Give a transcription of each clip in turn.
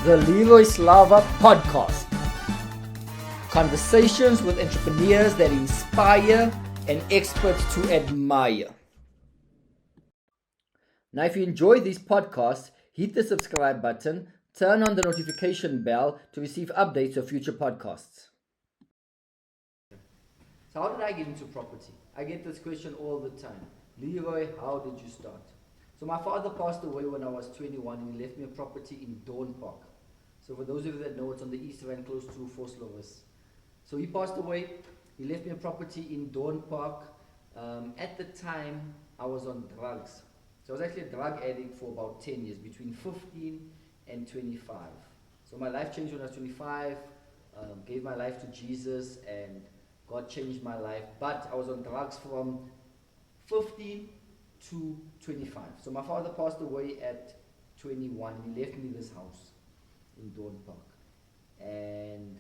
the Leroy Slava podcast. Conversations with entrepreneurs that inspire and experts to admire. Now, if you enjoy these podcasts, hit the subscribe button, turn on the notification bell to receive updates of future podcasts. So how did I get into property? I get this question all the time. Leroy, how did you start? So my father passed away when I was 21 and he left me a property in Dawn Park. So for those of you that know, it's on the east end close to Vosloorus. So he passed away, he left me a property in Dawn Park. At the time, I was on drugs. So I was actually a drug addict for about 10 years, between 15 and 25. So my life changed when I was 25, gave my life to Jesus, and God changed my life. But I was on drugs from 15 to 25. So my father passed away at 21 and he left me this house in Dawn Park. And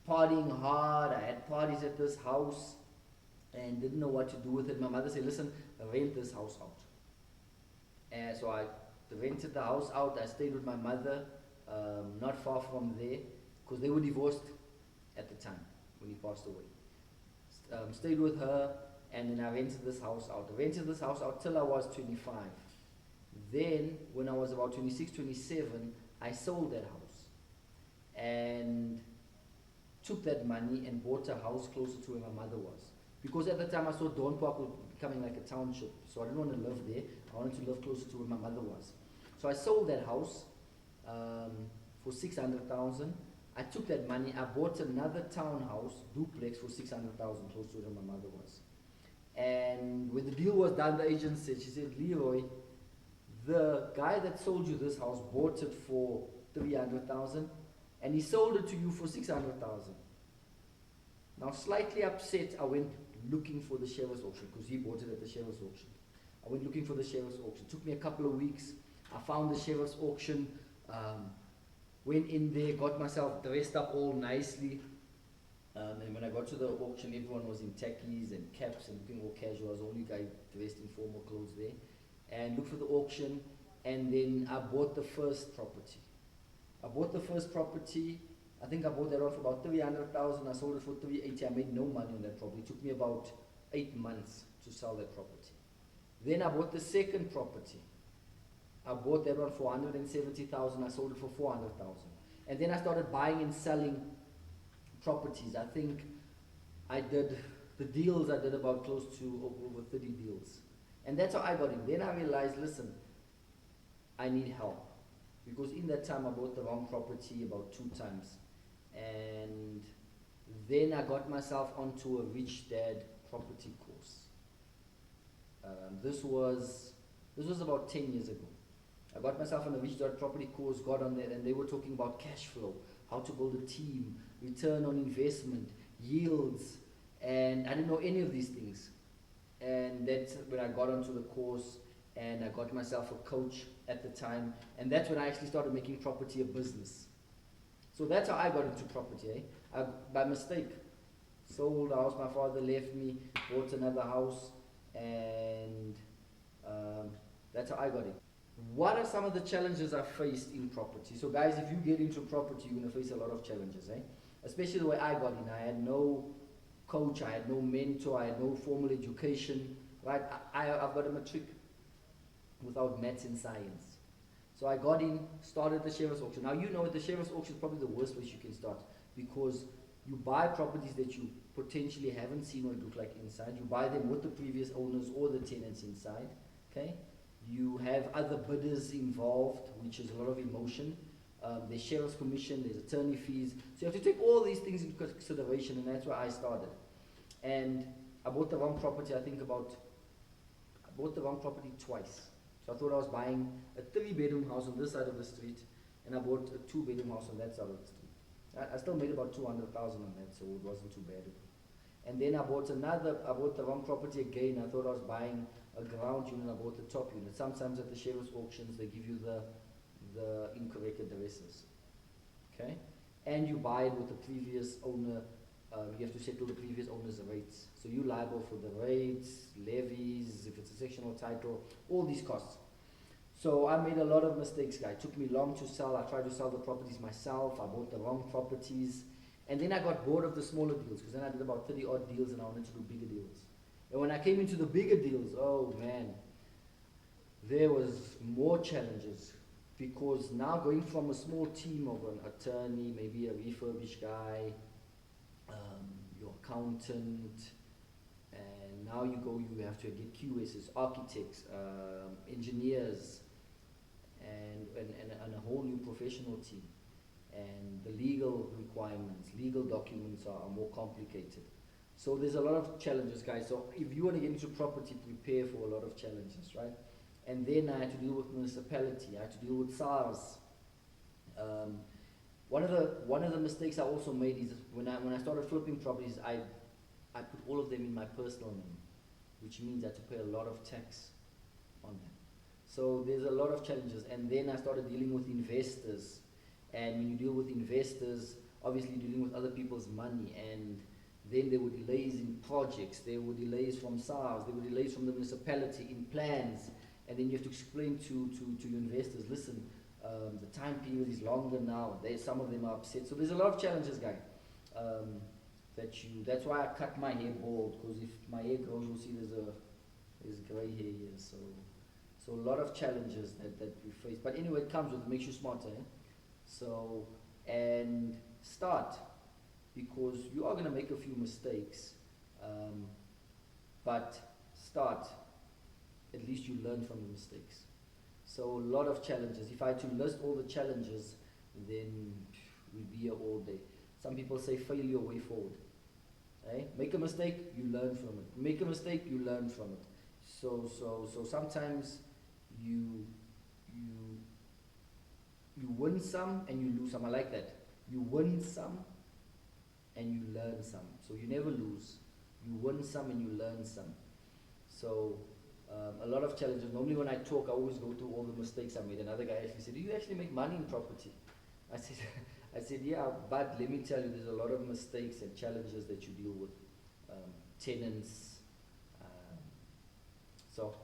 partying hard, I had parties at this house and didn't know what to do with it. My mother said, listen, rent this house out. And so I rented the house out. I stayed with my mother, not far from there, because they were divorced at the time when he passed away. Stayed with her, and then I rented this house out. I rented this house out till I was 25. Then, when I was about 26, 27, I sold that house and took that money and bought a house closer to where my mother was. Because at the time I saw Dawn Park was becoming like a township, so I didn't want to live there. I wanted to live closer to where my mother was. So I sold that house for 600,000. I took that money, I bought another townhouse, duplex, for 600,000, close to where my mother was. And when the deal was done, the agent said, she said, Leroy, the guy that sold you this house bought it for 300,000 and he sold it to you for 600,000. Now, slightly upset, I went looking for the sheriff's auction because he bought it at the sheriff's auction. I went looking for the sheriff's auction. It took me a couple of weeks. I found the sheriff's auction, went in there, got myself dressed up all nicely. And when I got to the auction, everyone was in tackies and caps and looking all casual. I was the only guy dressed in formal clothes there. And looked for the auction, and then I bought the first property. I think I bought that one for about 300,000. I sold it for 380. I made no money on that property. It took me about 8 months to sell that property. Then I bought the second property. I bought that one for 170,000. I sold it for 400,000. And then I started buying and selling properties. I think I did about close to over 30 deals. And that's how I got in. Then I realized, listen, I need help. Because in that time I bought the wrong property about 2 times. And then I got myself onto a Rich Dad property course. This was about 10 years ago. I got myself on a Rich Dad property course, got on there, and they were talking about cash flow, how to build a team, return on investment, yields, and I didn't know any of these things. And that's when I got onto the course and I got myself a coach at the time, and that's when I actually started making property a business. So that's how I got into property. By mistake, sold a house, my father left me, bought another house, and that's how I got it. What are some of the challenges I faced in property? So guys, if you get into property, you're going to face a lot of challenges, especially the way I got in. I had no coach, I had no mentor, I had no formal education, right? I've got a matric without maths and science. So I got in, started the sheriff's auction. Now, you know, the sheriff's auction is probably the worst place you can start, because you buy properties that you potentially haven't seen what it look like inside. You buy them with the previous owners or the tenants inside, okay? You have other bidders involved, which is a lot of emotion. There's sheriff's commission, there's attorney fees. So you have to take all these things into consideration, and that's where I started. And I bought the wrong property, I bought the wrong property twice. So I thought I was buying a 3-bedroom house on this side of the street, and I bought a 2-bedroom house on that side of the street. I still made about 200,000 on that, so it wasn't too bad. And then I bought the wrong property again. I thought I was buying a ground unit, I bought the top unit. Sometimes at the sheriff's auctions, they give you the incorrect addresses, okay? And you buy it with the previous owner. You have to settle the previous owner's rates. So you're liable for the rates, levies, if it's a sectional title, all these costs. So I made a lot of mistakes, guys. It took me long to sell. I tried to sell the properties myself. I bought the wrong properties. And then I got bored of the smaller deals, because then I did about 30 odd deals and I wanted to do bigger deals. And when I came into the bigger deals, oh man, there was more challenges, because now going from a small team of an attorney, maybe a refurbished guy, your accountant, and now you have to get QSs, architects, engineers, and a whole new professional team. And the legal requirements, legal documents are more complicated. So there's a lot of challenges, guys. So if you want to get into property, prepare for a lot of challenges, right? And then I had to deal with municipality. I had to deal with SARS. One of the mistakes I also made is when I started flipping properties, I put all of them in my personal name, which means I had to pay a lot of tax on them. So there's a lot of challenges. And then I started dealing with investors. And when you deal with investors, obviously dealing with other people's money, and then there were delays in projects, there were delays from SARS, there were delays from the municipality in plans, and then you have to explain to your investors, listen, the time period is longer now, some of them are upset. So there's a lot of challenges, guys. That's why I cut my hair bald, because if my hair grows, you'll see there's gray hair here. So a lot of challenges that we face. But anyway, it comes with it, makes you smarter, eh? So, and start, because you are going to make a few mistakes, but start, at least you learn from the mistakes. So a lot of challenges. If I had to list all the challenges, then we'd be here all day. Some people say failure way forward. Eh? Make a mistake, you learn from it. Make a mistake, you learn from it. So sometimes you win some and you lose some. I like that. You win some and you learn some. So you never lose. You win some and you learn some. So a lot of challenges. Normally when I talk, I always go through all the mistakes I made. Another guy actually said, do you actually make money in property? I said, yeah, but let me tell you, there's a lot of mistakes and challenges that you deal with. Tenants. So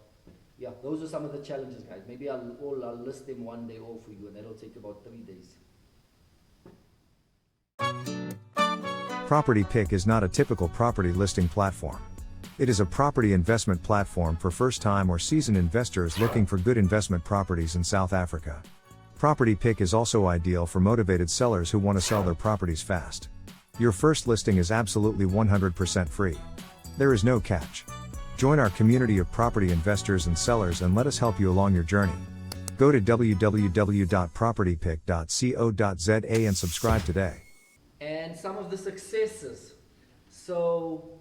yeah, those are some of the challenges, guys. Maybe I'll list them one day all for you, and that'll take about 3 days. Property Pick is not a typical property listing platform. It is a property investment platform for first-time or seasoned investors looking for good investment properties in South Africa. Property Pick is also ideal for motivated sellers who want to sell their properties fast. Your first listing is absolutely 100% free. There is no catch. Join our community of property investors and sellers and let us help you along your journey. Go to www.propertypick.co.za and subscribe today. And some of the successes. So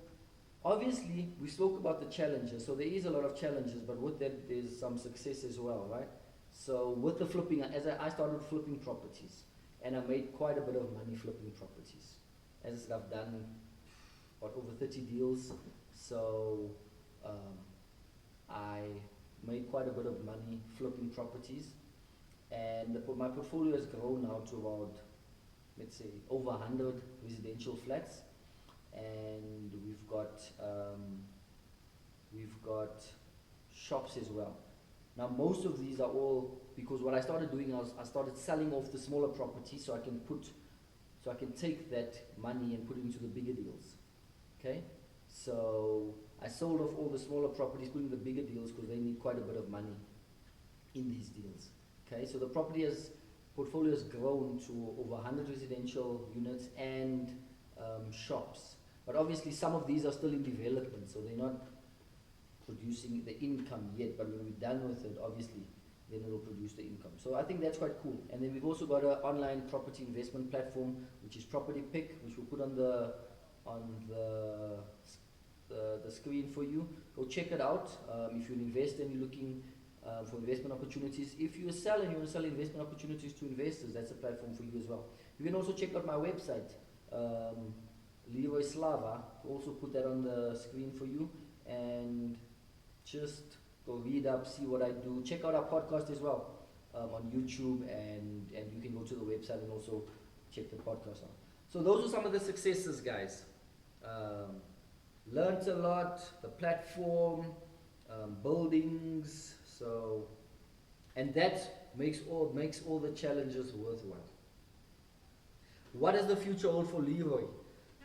obviously we spoke about the challenges, so there is a lot of challenges, but with that there's some success as well, right? So with the flipping, as I started flipping properties, and I made quite a bit of money flipping properties. As I said, I've done over 30 deals, so I made quite a bit of money flipping properties, and my portfolio has grown now to about, let's say, over 100 residential flats, and we've got shops as well. Now most of these are all, because what I started doing was I started selling off the smaller properties so I can take that money and put it into the bigger deals. Okay, so I sold off all the smaller properties, put in the bigger deals, because they need quite a bit of money in these deals. Okay, so the portfolio has grown to over 100 residential units and shops. But obviously some of these are still in development, so they're not producing the income yet, but when we're done with it, obviously, then it will produce the income. So I think that's quite cool. And then we've also got an online property investment platform, which is Property Pick, which we'll put on the screen for you. Go check it out. If you're an investor and you're looking for investment opportunities, if you're a seller and you want to sell investment opportunities to investors, that's a platform for you as well. You can also check out my website, Leroy Slava. Also put that on the screen for you, and just go read up, see what I do. Check out our podcast as well on YouTube, and you can go to the website and also check the podcast out. So those are some of the successes, guys. Learned a lot, the platform, buildings, And that makes all the challenges worthwhile. What does the future hold for Leroy?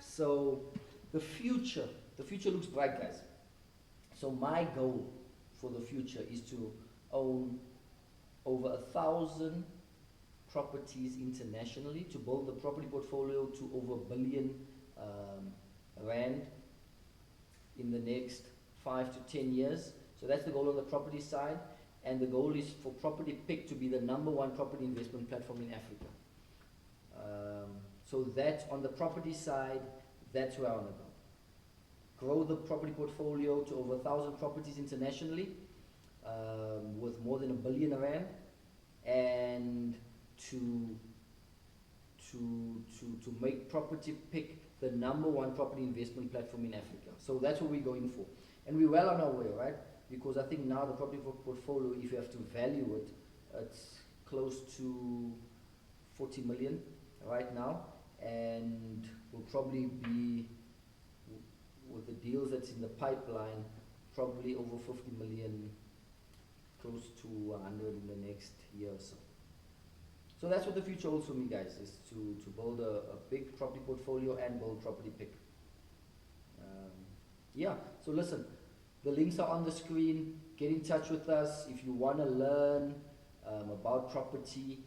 So the future looks bright, guys. So my goal for the future is to own over 1,000 properties internationally, to build the property portfolio to over R1 billion in the next 5 to 10 years. So that's the goal on the property side, and the goal is for Property.Mii.Rollin to be the #1 property investment platform in Africa. So that's on the property side, that's where I want to go. Grow the property portfolio to over 1,000 properties internationally, with more than R1 billion, and to make Property.Mii.Rollin the #1 property investment platform in Africa. So that's what we're going for. And we're well on our way, right? Because I think now the property portfolio, if you have to value it, it's close to 40 million right now, and will probably be, with the deals that's in the pipeline, probably over 50 million, close to 100 in the next year or so. So that's what the future holds for me, guys, is to build a big property portfolio and build Property.Mii.Rollin. Yeah, so listen, the links are on the screen. Get in touch with us if you want to learn about property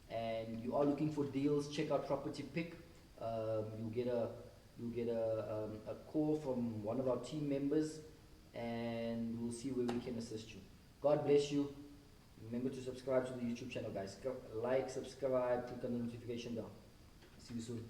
and you are looking for deals. Check out Property.Mii.Rollin. You'll get a call from one of our team members, and we'll see where we can assist you. God bless you. Remember to subscribe to the YouTube channel, guys. Like, subscribe, click on the notification bell. See you soon.